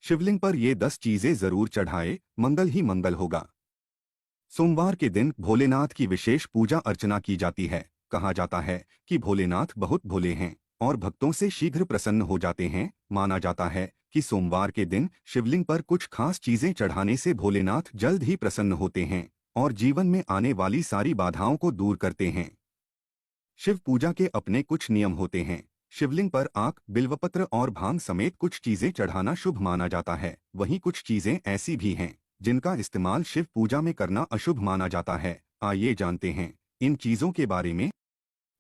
शिवलिंग पर ये 10 चीजें जरूर चढ़ाए, मंगल ही मंगल होगा। सोमवार के दिन भोलेनाथ की विशेष पूजा अर्चना की जाती है। कहा जाता है कि भोलेनाथ बहुत भोले हैं और भक्तों से शीघ्र प्रसन्न हो जाते हैं। माना जाता है कि सोमवार के दिन शिवलिंग पर कुछ खास चीजें चढ़ाने से भोलेनाथ जल्द ही प्रसन्न होते हैं और जीवन में आने वाली सारी बाधाओं को दूर करते हैं। शिव पूजा के अपने कुछ नियम होते हैं। शिवलिंग पर आक, बिल्वपत्र और भांग समेत कुछ चीजें चढ़ाना शुभ माना जाता है। वहीं कुछ चीजें ऐसी भी हैं जिनका इस्तेमाल शिव पूजा में करना अशुभ माना जाता है। आइए जानते हैं इन चीजों के बारे में।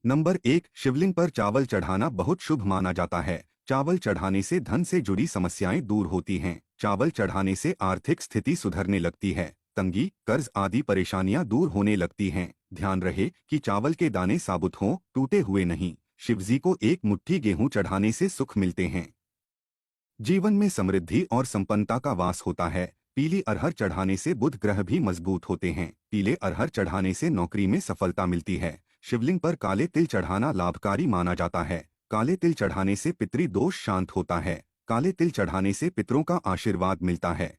नंबर 1, शिवलिंग पर चावल चढ़ाना बहुत शुभ माना जाता है। चावल चढ़ाने से धन से जुड़ी समस्याएं दूर होती हैं। चावल चढ़ाने से आर्थिक स्थिति सुधरने लगती है। तंगी, कर्ज आदि परेशानियां दूर होने लगती हैं। ध्यान रहे कि चावल के दाने साबुत हों, टूटे हुए नहीं। शिवजी को एक मुट्ठी गेहूं चढ़ाने से सुख मिलते हैं। जीवन में समृद्धि और संपन्नता का वास होता है। पीली अरहर चढ़ाने से बुध ग्रह भी मजबूत होते हैं। पीले अरहर चढ़ाने से नौकरी में सफलता मिलती है। शिवलिंग पर काले तिल चढ़ाना लाभकारी माना जाता है। काले तिल चढ़ाने से पितृ दोष शांत होता है। काले तिल चढ़ाने से पितरों का आशीर्वाद मिलता है।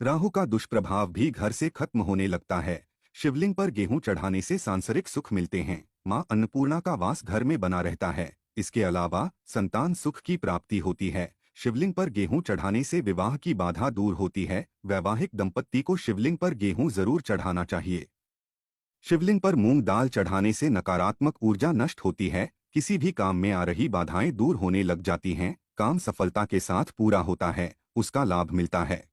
राहु का दुष्प्रभाव भी घर से खत्म होने लगता है। शिवलिंग पर गेहूं चढ़ाने से सांसारिक सुख मिलते हैं। मां अन्नपूर्णा का वास घर में बना रहता है। इसके अलावा संतान सुख की प्राप्ति होती है। शिवलिंग पर गेहूं चढ़ाने से विवाह की बाधा दूर होती है। वैवाहिक दंपत्ति को शिवलिंग पर गेहूं जरूर चढ़ाना चाहिए। शिवलिंग पर मूंग दाल चढ़ाने से नकारात्मक ऊर्जा नष्ट होती है। किसी भी काम में आ रही बाधाएं दूर होने लग जाती हैं। काम सफलता के साथ पूरा होता है, उसका लाभ मिलता है।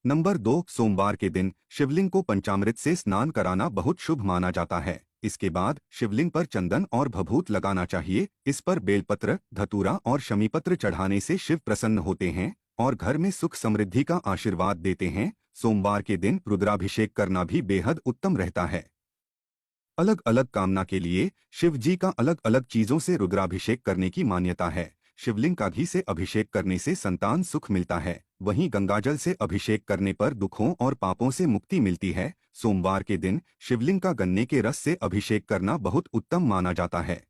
नंबर 2, सोमवार के दिन शिवलिंग को पंचामृत से स्नान कराना बहुत शुभ माना जाता है। इसके बाद शिवलिंग पर चंदन और भभूत लगाना चाहिए। इस पर बेलपत्र, धतूरा और शमीपत्र चढ़ाने से शिव प्रसन्न होते हैं और घर में सुख समृद्धि का आशीर्वाद देते हैं। सोमवार के दिन रुद्राभिषेक करना भी बेहद उत्तम रहता है। अलग अलग कामना के लिए शिव जी का अलग अलग चीजों से रुद्राभिषेक करने की मान्यता है। शिवलिंग का घी से अभिषेक करने से संतान सुख मिलता है। वहीं गंगाजल से अभिषेक करने पर दुखों और पापों से मुक्ति मिलती है। सोमवार के दिन शिवलिंग का गन्ने के रस से अभिषेक करना बहुत उत्तम माना जाता है।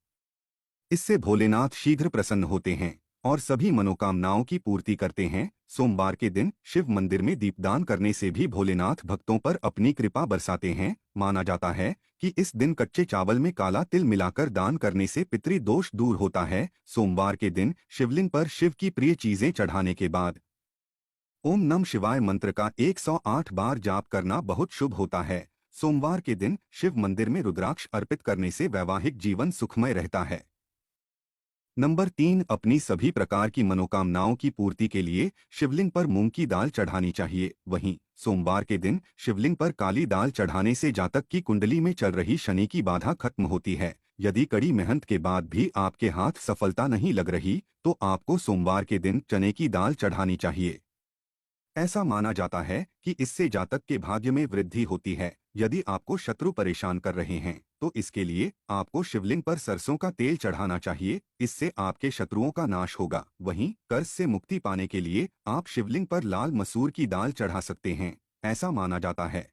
इससे भोलेनाथ शीघ्र प्रसन्न होते हैं और सभी मनोकामनाओं की पूर्ति करते हैं। सोमवार के दिन शिव मंदिर में दीपदान करने से भी भोलेनाथ भक्तों पर अपनी कृपा बरसाते हैं। माना जाता है कि इस दिन कच्चे चावल में काला तिल मिलाकर दान करने से पितृ दोष दूर होता है। सोमवार के दिन शिवलिंग पर शिव की प्रिय चीजें चढ़ाने के बाद ओम नमः शिवाय मंत्र का 108 बार जाप करना बहुत शुभ होता है। सोमवार के दिन शिव मंदिर में रुद्राक्ष अर्पित करने से वैवाहिक जीवन सुखमय रहता है। नंबर 3, अपनी सभी प्रकार की मनोकामनाओं की पूर्ति के लिए शिवलिंग पर मूंग की दाल चढ़ानी चाहिए। वहीं सोमवार के दिन शिवलिंग पर काली दाल चढ़ाने से जातक की कुंडली में चल रही शनि की बाधा खत्म होती है। यदि कड़ी मेहनत के बाद भी आपके हाथ सफलता नहीं लग रही तो आपको सोमवार के दिन चने की दाल चढ़ानी चाहिए। ऐसा माना जाता है कि इससे जातक के भाग्य में वृद्धि होती है। यदि आपको शत्रु परेशान कर रहे हैं तो इसके लिए आपको शिवलिंग पर सरसों का तेल चढ़ाना चाहिए। इससे आपके शत्रुओं का नाश होगा। वहीं कर्ज से मुक्ति पाने के लिए आप शिवलिंग पर लाल मसूर की दाल चढ़ा सकते हैं। ऐसा माना जाता है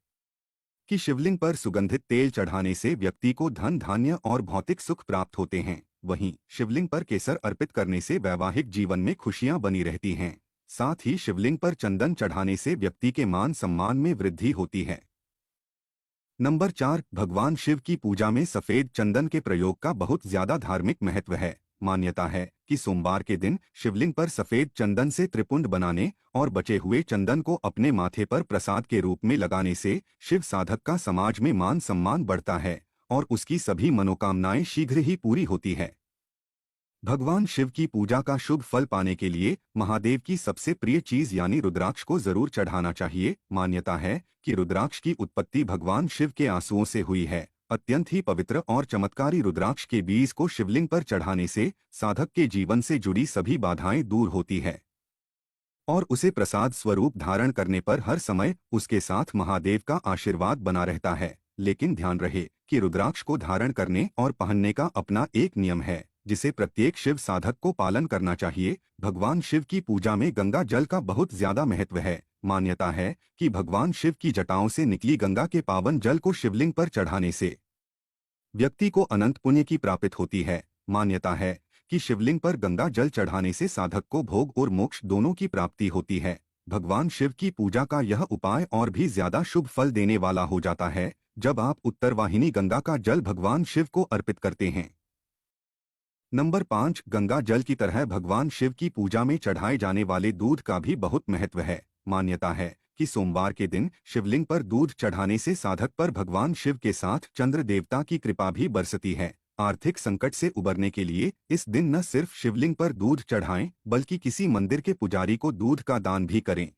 कि शिवलिंग पर सुगंधित तेल चढ़ाने से व्यक्ति को धन, धान्य और भौतिक सुख प्राप्त होते हैं। वहीं शिवलिंग पर केसर अर्पित करने से वैवाहिक जीवन में खुशियां बनी रहती हैं। साथ ही शिवलिंग पर चंदन चढ़ाने से व्यक्ति के मान सम्मान में वृद्धि होती है। नंबर 4, भगवान शिव की पूजा में सफेद चंदन के प्रयोग का बहुत ज्यादा धार्मिक महत्व है। मान्यता है कि सोमवार के दिन शिवलिंग पर सफेद चंदन से त्रिपुंड बनाने और बचे हुए चंदन को अपने माथे पर प्रसाद के रूप में लगाने से शिव साधक का समाज में मान सम्मान बढ़ता है और उसकी सभी मनोकामनाएं शीघ्र ही पूरी होती है। भगवान शिव की पूजा का शुभ फल पाने के लिए महादेव की सबसे प्रिय चीज यानी रुद्राक्ष को जरूर चढ़ाना चाहिए। मान्यता है कि रुद्राक्ष की उत्पत्ति भगवान शिव के आंसुओं से हुई है। अत्यंत ही पवित्र और चमत्कारी रुद्राक्ष के बीज को शिवलिंग पर चढ़ाने से साधक के जीवन से जुड़ी सभी बाधाएं दूर होती है और उसे प्रसाद स्वरूप धारण करने पर हर समय उसके साथ महादेव का आशीर्वाद बना रहता है। लेकिन ध्यान रहे कि रुद्राक्ष को धारण करने और पहनने का अपना एक नियम है जिसे प्रत्येक शिव साधक को पालन करना चाहिए। भगवान शिव की पूजा में गंगा जल का बहुत ज्यादा महत्व है। मान्यता है कि भगवान शिव की जटाओं से निकली गंगा के पावन जल को शिवलिंग पर चढ़ाने से व्यक्ति को अनंत पुण्य की प्राप्ति होती है। मान्यता है कि शिवलिंग पर गंगा जल चढ़ाने से साधक को भोग और मोक्ष दोनों की प्राप्ति होती है। भगवान शिव की पूजा का यह उपाय और भी ज्यादा शुभ फल देने वाला हो जाता है जब आप उत्तरवाहिनी गंगा का जल भगवान शिव को अर्पित करते हैं। नंबर 5, गंगा जल की तरह भगवान शिव की पूजा में चढ़ाए जाने वाले दूध का भी बहुत महत्व है। मान्यता है कि सोमवार के दिन शिवलिंग पर दूध चढ़ाने से साधक पर भगवान शिव के साथ चंद्र देवता की कृपा भी बरसती है। आर्थिक संकट से उबरने के लिए इस दिन न सिर्फ शिवलिंग पर दूध चढ़ाएं बल्कि किसी मंदिर के पुजारी को दूध का दान भी करें।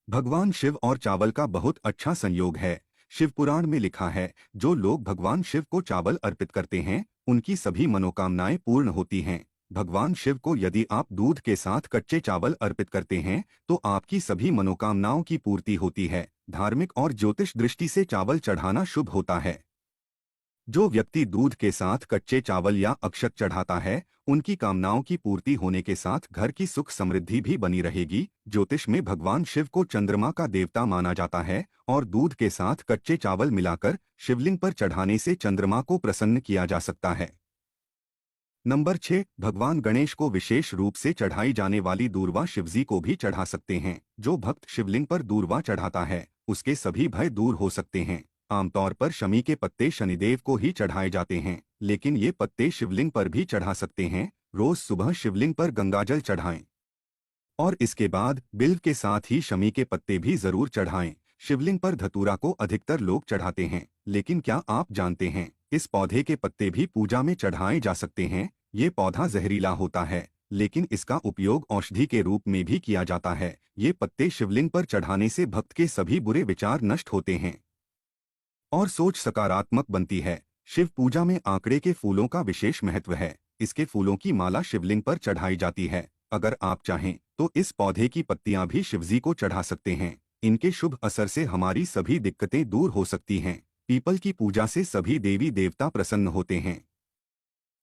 भगवान शिव और चावल का बहुत अच्छा संयोग है। शिव पुराण में लिखा है, जो लोग भगवान शिव को चावल अर्पित करते हैं उनकी सभी मनोकामनाएं पूर्ण होती हैं। भगवान शिव को यदि आप दूध के साथ कच्चे चावल अर्पित करते हैं तो आपकी सभी मनोकामनाओं की पूर्ति होती है। धार्मिक और ज्योतिष दृष्टि से चावल चढ़ाना शुभ होता है। जो व्यक्ति दूध के साथ कच्चे चावल या अक्षत चढ़ाता है उनकी कामनाओं की पूर्ति होने के साथ घर की सुख समृद्धि भी बनी रहेगी। ज्योतिष में भगवान शिव को चंद्रमा का देवता माना जाता है और दूध के साथ कच्चे चावल मिलाकर शिवलिंग पर चढ़ाने से चंद्रमा को प्रसन्न किया जा सकता है। नंबर 6, भगवान गणेश को विशेष रूप से चढ़ाई जाने वाली दूर्वा शिवजी को भी चढ़ा सकते हैं। जो भक्त शिवलिंग पर दूर्वा चढ़ाता है उसके सभी भय दूर हो सकते हैं। आमतौर पर शमी के पत्ते शनिदेव को ही चढ़ाए जाते हैं, लेकिन ये पत्ते शिवलिंग पर भी चढ़ा सकते हैं। रोज सुबह शिवलिंग पर गंगाजल चढ़ाएं और इसके बाद बिल्व के साथ ही शमी के पत्ते भी जरूर चढ़ाएं। शिवलिंग पर धतूरा को अधिकतर लोग चढ़ाते हैं, लेकिन क्या आप जानते हैं इस पौधे के पत्ते भी पूजा में चढ़ाए जा सकते हैं। ये पौधा जहरीला होता है लेकिन इसका उपयोग औषधि के रूप में भी किया जाता है। ये पत्ते शिवलिंग पर चढ़ाने से भक्त के सभी बुरे विचार नष्ट होते हैं और सोच सकारात्मक बनती है। शिव पूजा में आंकड़े के फूलों का विशेष महत्व है। इसके फूलों की माला शिवलिंग पर चढ़ाई जाती है। अगर आप चाहें तो इस पौधे की पत्तियां भी शिवजी को चढ़ा सकते हैं। इनके शुभ असर से हमारी सभी दिक्कतें दूर हो सकती हैं। पीपल की पूजा से सभी देवी देवता प्रसन्न होते हैं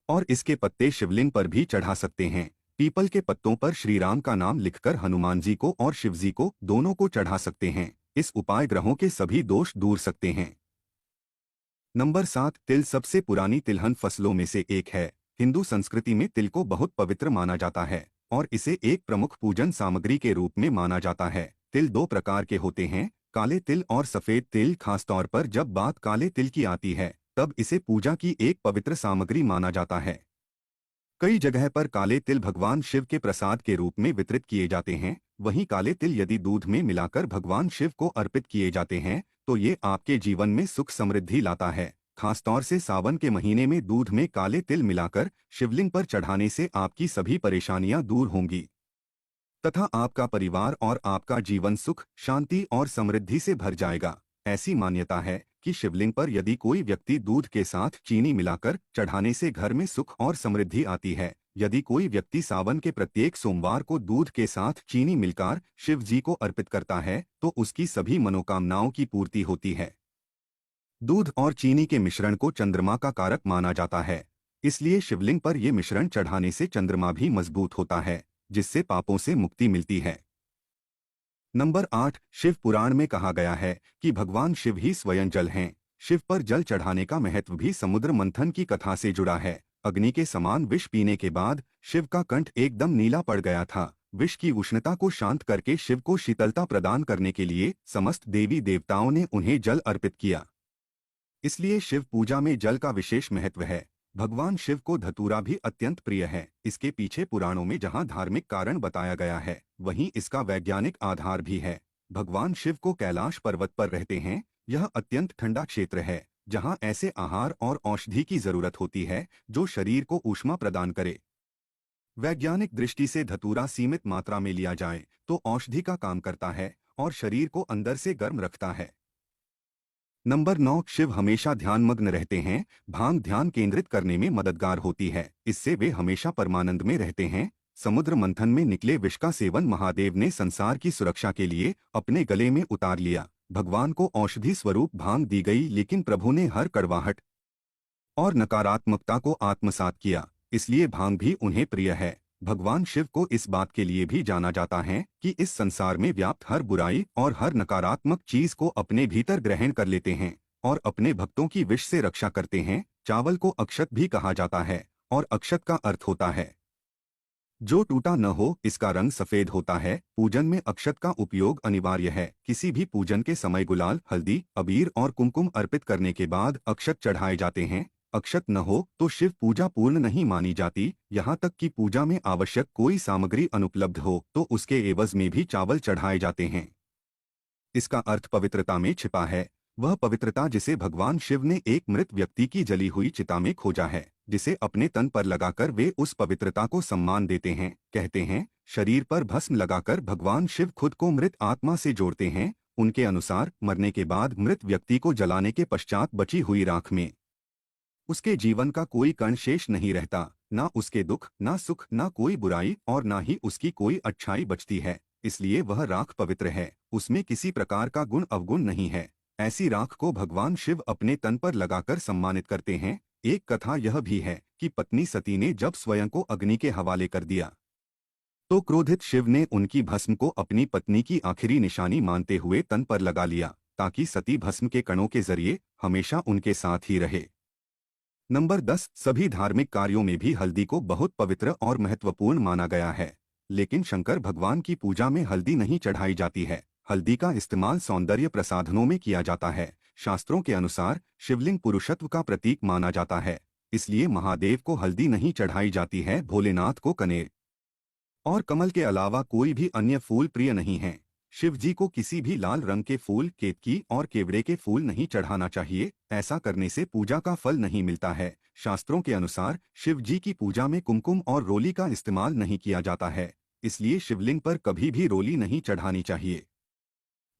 और इसके पत्ते शिवलिंग पर भी चढ़ा सकते हैं। पीपल के पत्तों पर श्री राम का नाम लिखकर हनुमान जी को और शिवजी को दोनों को चढ़ा सकते हैं। इस उपाय ग्रहों के सभी दोष दूर सकते हैं। नंबर 7, तिल सबसे पुरानी तिलहन फसलों में से एक है। हिंदू संस्कृति में तिल को बहुत पवित्र माना जाता है और इसे एक प्रमुख पूजन सामग्री के रूप में माना जाता है। तिल दो प्रकार के होते हैं, काले तिल और सफेद तिल। खासतौर पर जब बात काले तिल की आती है तब इसे पूजा की एक पवित्र सामग्री माना जाता है। कई जगह पर काले तिल भगवान शिव के प्रसाद के रूप में वितरित किए जाते हैं। वहीं काले तिल यदि दूध में मिलाकर भगवान शिव को अर्पित किए जाते हैं तो ये आपके जीवन में सुख समृद्धि लाता है। खासतौर से सावन के महीने में दूध में काले तिल मिलाकर शिवलिंग पर चढ़ाने से आपकी सभी परेशानियां दूर होंगी तथा आपका परिवार और आपका जीवन सुख, शांति और समृद्धि से भर जाएगा। ऐसी मान्यता है कि शिवलिंग पर यदि कोई व्यक्ति दूध के साथ चीनी मिलाकर चढ़ाने से घर में सुख और समृद्धि आती है। यदि कोई व्यक्ति सावन के प्रत्येक सोमवार को दूध के साथ चीनी मिलकर शिव जी को अर्पित करता है तो उसकी सभी मनोकामनाओं की पूर्ति होती है। दूध और चीनी के मिश्रण को चंद्रमा का कारक माना जाता है, इसलिए शिवलिंग पर यह मिश्रण चढ़ाने से चंद्रमा भी मजबूत होता है, जिससे पापों से मुक्ति मिलती है। नंबर 8, शिव पुराण में कहा गया है कि भगवान शिव ही स्वयं जल हैं। शिव पर जल चढ़ाने का महत्व भी समुद्र मंथन की कथा से जुड़ा है। अग्नि के समान विष पीने के बाद शिव का कंठ एकदम नीला पड़ गया था। विष की उष्णता को शांत करके शिव को शीतलता प्रदान करने के लिए समस्त देवी देवताओं ने उन्हें जल अर्पित किया। इसलिए शिव पूजा में जल का विशेष महत्व है। भगवान शिव को धतूरा भी अत्यंत प्रिय है। इसके पीछे पुराणों में जहां धार्मिक कारण बताया गया है वहीं इसका वैज्ञानिक आधार भी है। भगवान शिव को कैलाश पर्वत पर रहते हैं। यह अत्यंत ठंडा क्षेत्र है जहां ऐसे आहार और औषधि की जरूरत होती है जो शरीर को ऊष्मा प्रदान करे। वैज्ञानिक दृष्टि से धतूरा सीमित मात्रा में लिया जाए तो औषधि का काम करता है और शरीर को अंदर से गर्म रखता है। नंबर 9, शिव हमेशा ध्यानमग्न रहते हैं। भांग ध्यान केंद्रित करने में मददगार होती है, इससे वे हमेशा परमानंद में रहते हैं। समुद्र मंथन में निकले विष का सेवन महादेव ने संसार की सुरक्षा के लिए अपने गले में उतार लिया। भगवान को औषधि स्वरूप भांग दी गई, लेकिन प्रभु ने हर कड़वाहट और नकारात्मकता को आत्मसात किया, इसलिए भांग भी उन्हें प्रिय है। भगवान शिव को इस बात के लिए भी जाना जाता है कि इस संसार में व्याप्त हर बुराई और हर नकारात्मक चीज को अपने भीतर ग्रहण कर लेते हैं और अपने भक्तों की विष से रक्षा करते हैं। चावल को अक्षत भी कहा जाता है और अक्षत का अर्थ होता है जो टूटा न हो, इसका रंग सफेद होता है। पूजन में अक्षत का उपयोग अनिवार्य है। किसी भी पूजन के समय गुलाल, हल्दी, अबीर और कुमकुम अर्पित करने के बाद अक्षत चढ़ाए जाते हैं। अक्षत न हो तो शिव पूजा पूर्ण नहीं मानी जाती। यहाँ तक कि पूजा में आवश्यक कोई सामग्री अनुपलब्ध हो तो उसके एवज में भी चावल चढ़ाए जाते हैं। इसका अर्थ पवित्रता में छिपा है। वह पवित्रता जिसे भगवान शिव ने एक मृत व्यक्ति की जली हुई चिता में खोजा है, जिसे अपने तन पर लगाकर वे उस पवित्रता को सम्मान देते हैं। कहते हैं, शरीर पर भस्म लगाकर भगवान शिव खुद को मृत आत्मा से जोड़ते हैं। उनके अनुसार मरने के बाद मृत व्यक्ति को जलाने के पश्चात बची हुई राख में उसके जीवन का कोई कण शेष नहीं रहता। ना उसके दुख, ना सुख, ना कोई बुराई और ना ही उसकी कोई अच्छाई बचती है। इसलिए वह राख पवित्र है। उसमें किसी प्रकार का गुण अवगुण नहीं है। ऐसी राख को भगवान शिव अपने तन पर लगाकर सम्मानित करते हैं। एक कथा यह भी है कि पत्नी सती ने जब स्वयं को अग्नि के हवाले कर दिया तो क्रोधित शिव ने उनकी भस्म को अपनी पत्नी की आखिरी निशानी मानते हुए तन पर लगा लिया, ताकि सती भस्म के कणों के जरिए हमेशा उनके साथ ही रहे। नंबर 10। सभी धार्मिक कार्यों में भी हल्दी को बहुत पवित्र और महत्वपूर्ण माना गया है। लेकिन शंकर भगवान की पूजा में हल्दी नहीं चढ़ाई जाती है। हल्दी का इस्तेमाल सौंदर्य प्रसाधनों में किया जाता है। शास्त्रों के अनुसार शिवलिंग पुरुषत्व का प्रतीक माना जाता है, इसलिए महादेव को हल्दी नहीं चढ़ाई जाती है। भोलेनाथ को कनेर और कमल के अलावा कोई भी अन्य फूल प्रिय नहीं है। शिव जी को किसी भी लाल रंग के फूल, केतकी और केवड़े के फूल नहीं चढ़ाना चाहिए। ऐसा करने से पूजा का फल नहीं मिलता है। शास्त्रों के अनुसार शिव जी की पूजा में कुमकुम और रोली का इस्तेमाल नहीं किया जाता है, इसलिए शिवलिंग पर कभी भी रोली नहीं चढ़ानी चाहिए।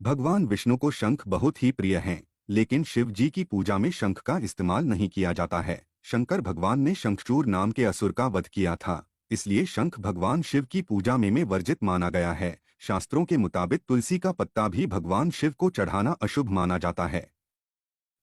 भगवान विष्णु को शंख बहुत ही प्रिय हैं, लेकिन शिव जी की पूजा में शंख का इस्तेमाल नहीं किया जाता है। शंकर भगवान ने शंखचूर नाम के असुर का वध किया था, इसलिए शंख भगवान शिव की पूजा में वर्जित माना गया है। शास्त्रों के मुताबिक तुलसी का पत्ता भी भगवान शिव को चढ़ाना अशुभ माना जाता है।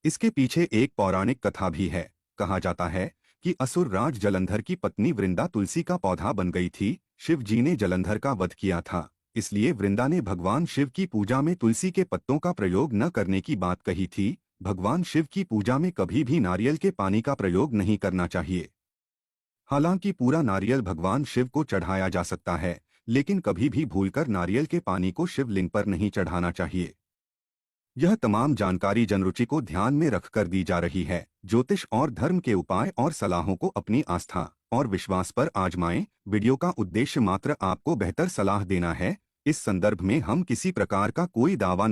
इसके पीछे एक पौराणिक कथा भी है। कहा जाता है कि असुर राज जलंधर की पत्नी वृंदा तुलसी का पौधा बन गई थी। शिव जी ने जलंधर का वध किया था, इसलिए वृंदा ने भगवान शिव की पूजा में तुलसी के पत्तों का प्रयोग न करने की बात कही थी। भगवान शिव की पूजा में कभी भी नारियल के पानी का प्रयोग नहीं करना चाहिए। हालांकि पूरा नारियल भगवान शिव को चढ़ाया जा सकता है, लेकिन कभी भी भूलकर नारियल के पानी को शिवलिंग पर नहीं चढ़ाना चाहिए। यह तमाम जानकारी जनरुचि को ध्यान में रखकर दी जा रही है। ज्योतिष और धर्म के उपाय और सलाहों को अपनी आस्था और विश्वास पर आजमाएं। वीडियो का उद्देश्य मात्र आपको बेहतर सलाह देना है। इस संदर्भ में हम किसी प्रकार का कोई दावा